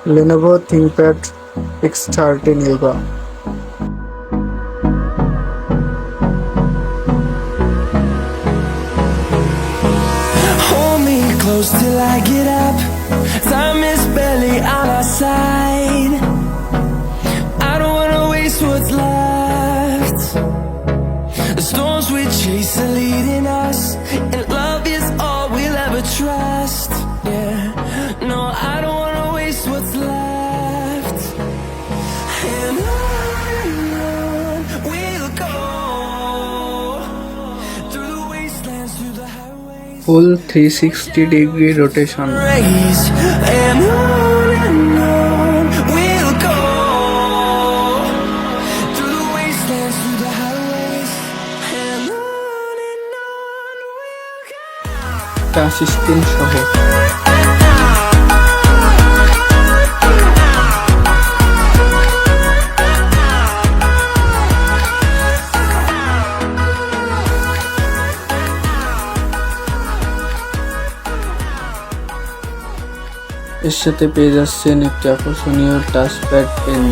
Lenovo ThinkPad X13 Yoga. Hold me close till I get up. Time is barely on our side. I don't wanna waste what's left. The storms we chase are leading us, and love is all we'll ever trust. Yeah, no, I don't wanna waste what's left. And on we'll go, through the wastelands, through the highways. Full 360-degree rotation. Race, and on we'll go, through the wastelands, through the highways, and on we'll go. Touch screen সহ এর সাথে পেয়ে যাচ্ছেন একটি আকর্ষণীয় touchpad pen.